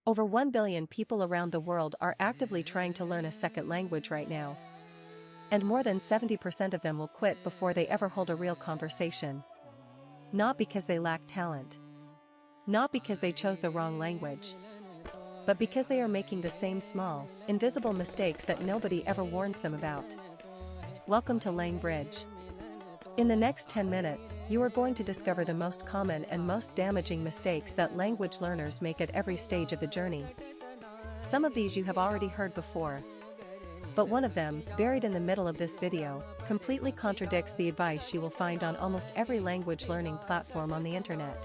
Over 1 billion people around the world are actively trying to learn a second language right now. And more than 70% of them will quit before they ever hold a real conversation. Not because they lack talent. Not because they chose the wrong language. But because they are making the same small, invisible mistakes that nobody ever warns them about. Welcome to Langbridge. In the next 10 minutes, you are going to discover the most common and most damaging mistakes that language learners make at every stage of the journey. Some of these you have already heard before. But one of them, buried in the middle of this video, completely contradicts the advice you will find on almost every language learning platform on the internet.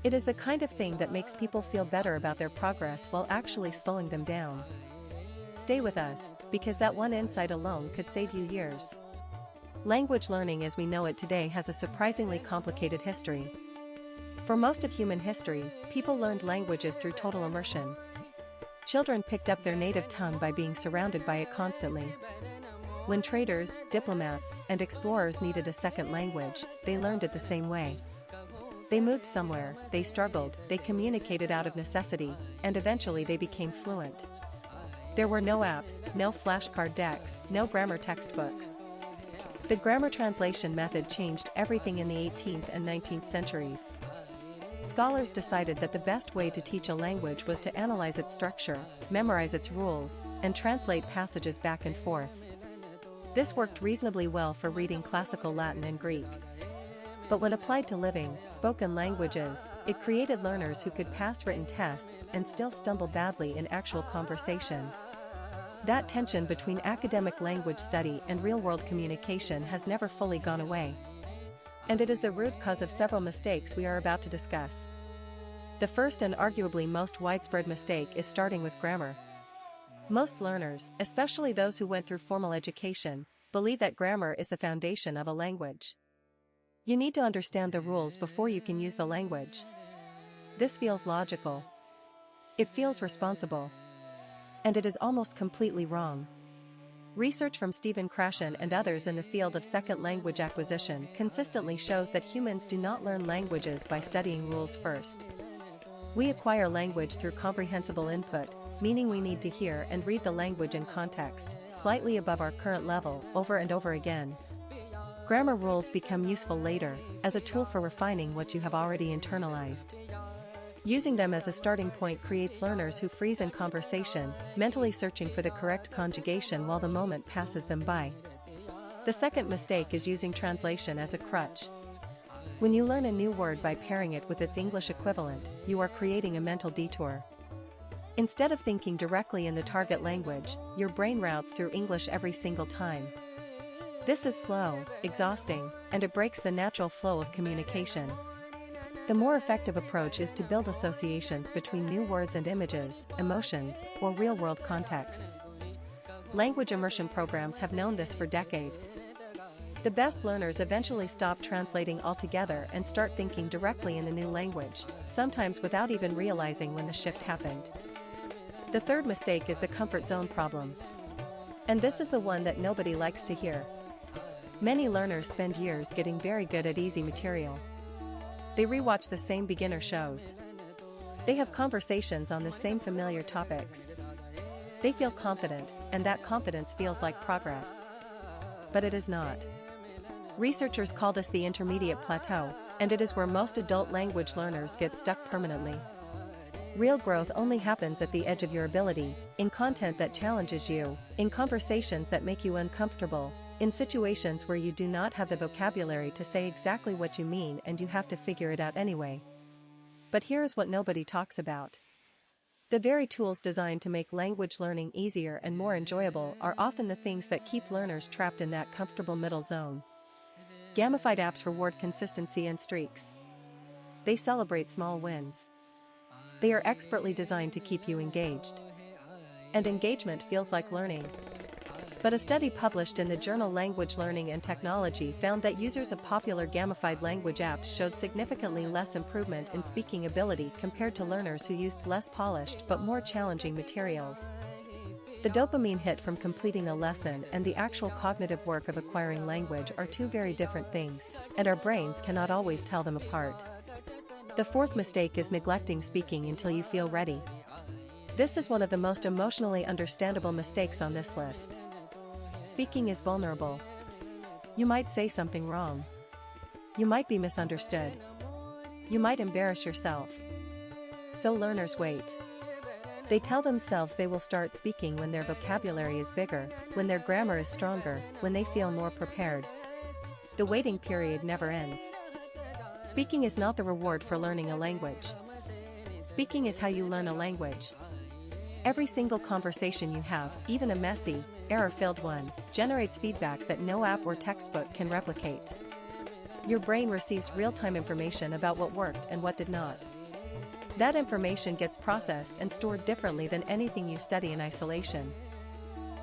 It is the kind of thing that makes people feel better about their progress while actually slowing them down. Stay with us, because that one insight alone could save you years. Language learning as we know it today has a surprisingly complicated history. For most of human history, people learned languages through total immersion. Children picked up their native tongue by being surrounded by it constantly. When traders, diplomats, and explorers needed a second language, they learned it the same way. They moved somewhere, they struggled, they communicated out of necessity, and eventually they became fluent. There were no apps, no flashcard decks, no grammar textbooks. The grammar translation method changed everything in the 18th and 19th centuries. Scholars decided that the best way to teach a language was to analyze its structure, memorize its rules, and translate passages back and forth. This worked reasonably well for reading classical Latin and Greek. But when applied to living, spoken languages, it created learners who could pass written tests and still stumble badly in actual conversation. That tension between academic language study and real-world communication has never fully gone away. And it is the root cause of several mistakes we are about to discuss. The first and arguably most widespread mistake is starting with grammar. Most learners, especially those who went through formal education, believe that grammar is the foundation of a language. You need to understand the rules before you can use the language. This feels logical. It feels responsible. And it is almost completely wrong. Research from Stephen Krashen and others in the field of second language acquisition consistently shows that humans do not learn languages by studying rules first. We acquire language through comprehensible input, meaning we need to hear and read the language in context, slightly above our current level, over and over again. Grammar rules become useful later, as a tool for refining what you have already internalized. Using them as a starting point creates learners who freeze in conversation, mentally searching for the correct conjugation while the moment passes them by. The second mistake is using translation as a crutch. When you learn a new word by pairing it with its English equivalent, you are creating a mental detour. Instead of thinking directly in the target language, your brain routes through English every single time. This is slow, exhausting, and it breaks the natural flow of communication. The more effective approach is to build associations between new words and images, emotions, or real-world contexts. Language immersion programs have known this for decades. The best learners eventually stop translating altogether and start thinking directly in the new language, sometimes without even realizing when the shift happened. The third mistake is the comfort zone problem. And this is the one that nobody likes to hear. Many learners spend years getting very good at easy material. They rewatch the same beginner shows. They have conversations on the same familiar topics. They feel confident, and that confidence feels like progress. But it is not. Researchers call this the intermediate plateau, and it is where most adult language learners get stuck permanently. Real growth only happens at the edge of your ability, in content that challenges you, in conversations that make you uncomfortable, in situations where you do not have the vocabulary to say exactly what you mean and you have to figure it out anyway. But here's what nobody talks about. The very tools designed to make language learning easier and more enjoyable are often the things that keep learners trapped in that comfortable middle zone. Gamified apps reward consistency and streaks. They celebrate small wins. They are expertly designed to keep you engaged. And engagement feels like learning. But a study published in the journal Language Learning and Technology found that users of popular gamified language apps showed significantly less improvement in speaking ability compared to learners who used less polished but more challenging materials. The dopamine hit from completing a lesson and the actual cognitive work of acquiring language are two very different things, and our brains cannot always tell them apart. The fourth mistake is neglecting speaking until you feel ready. This is one of the most emotionally understandable mistakes on this list. Speaking is vulnerable. You might say something wrong. You might be misunderstood. You might embarrass yourself. So learners wait. They tell themselves they will start speaking when their vocabulary is bigger, when their grammar is stronger, when they feel more prepared. The waiting period never ends. Speaking is not the reward for learning a language. Speaking is how you learn a language. Every single conversation you have, even a messy, error-filled one, generates feedback that no app or textbook can replicate. Your brain receives real-time information about what worked and what did not. That information gets processed and stored differently than anything you study in isolation.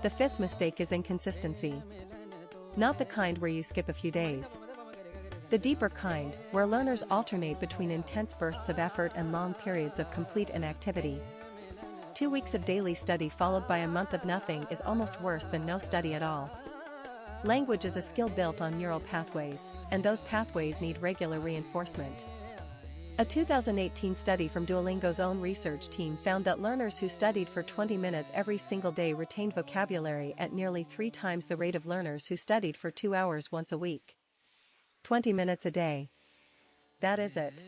The fifth mistake is inconsistency. Not the kind where you skip a few days. The deeper kind, where learners alternate between intense bursts of effort and long periods of complete inactivity. 2 weeks of daily study followed by a month of nothing is almost worse than no study at all. Language is a skill built on neural pathways, and those pathways need regular reinforcement. A 2018 study from Duolingo's own research team found that learners who studied for 20 minutes every single day retained vocabulary at nearly 3 times the rate of learners who studied for 2 hours once a week. 20 minutes a day. That is it.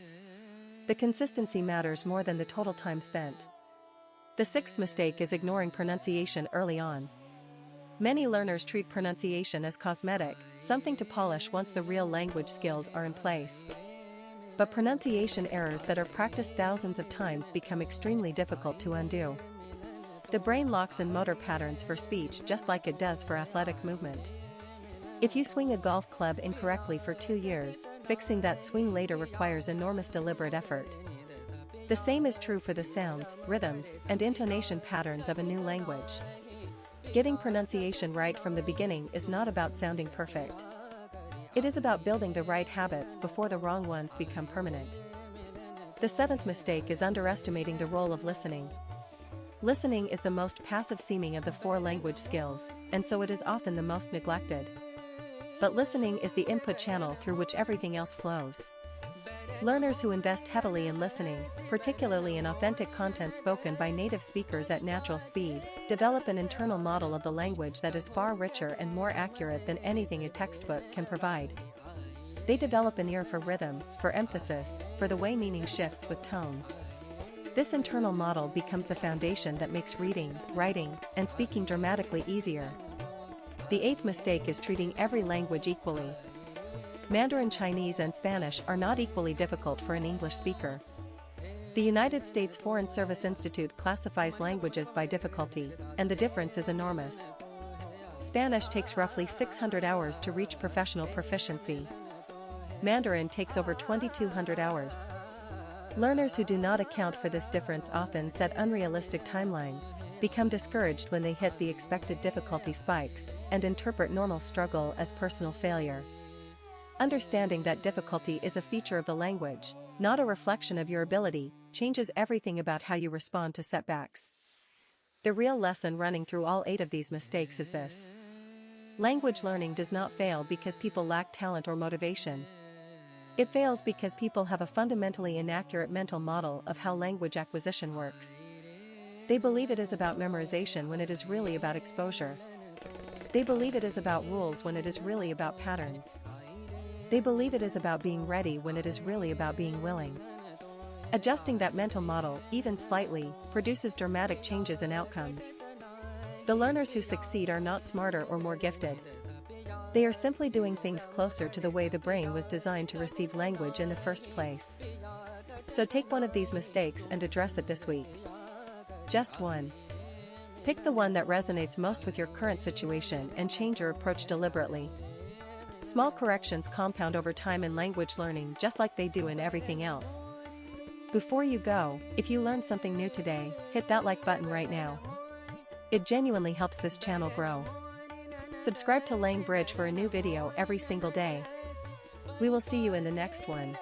The consistency matters more than the total time spent. The sixth mistake is ignoring pronunciation early on. Many learners treat pronunciation as cosmetic, something to polish once the real language skills are in place. But pronunciation errors that are practiced thousands of times become extremely difficult to undo. The brain locks in motor patterns for speech just like it does for athletic movement. If you swing a golf club incorrectly for 2 years, fixing that swing later requires enormous deliberate effort. The same is true for the sounds, rhythms, and intonation patterns of a new language. Getting pronunciation right from the beginning is not about sounding perfect. It is about building the right habits before the wrong ones become permanent. The seventh mistake is underestimating the role of listening. Listening is the most passive-seeming of the 4 language skills, and so it is often the most neglected. But listening is the input channel through which everything else flows. Learners who invest heavily in listening, particularly in authentic content spoken by native speakers at natural speed, develop an internal model of the language that is far richer and more accurate than anything a textbook can provide. They develop an ear for rhythm, for emphasis, for the way meaning shifts with tone. This internal model becomes the foundation that makes reading, writing, and speaking dramatically easier. The eighth mistake is treating every language equally. Mandarin Chinese and Spanish are not equally difficult for an English speaker. The United States Foreign Service Institute classifies languages by difficulty, and the difference is enormous. Spanish takes roughly 600 hours to reach professional proficiency. Mandarin takes over 2,200 hours. Learners who do not account for this difference often set unrealistic timelines, become discouraged when they hit the expected difficulty spikes, and interpret normal struggle as personal failure. Understanding that difficulty is a feature of the language, not a reflection of your ability, changes everything about how you respond to setbacks. The real lesson running through all 8 of these mistakes is this. Language learning does not fail because people lack talent or motivation. It fails because people have a fundamentally inaccurate mental model of how language acquisition works. They believe it is about memorization when it is really about exposure. They believe it is about rules when it is really about patterns. They believe it is about being ready when it is really about being willing. Adjusting that mental model, even slightly, produces dramatic changes in outcomes. The learners who succeed are not smarter or more gifted. They are simply doing things closer to the way the brain was designed to receive language in the first place. So take one of these mistakes and address it this week. Just one. Pick the one that resonates most with your current situation and change your approach deliberately. Small corrections compound over time in language learning just like they do in everything else. Before you go, if you learned something new today, hit that like button right now. It genuinely helps this channel grow. Subscribe to Laying Bridge for a new video every single day. We will see you in the next one.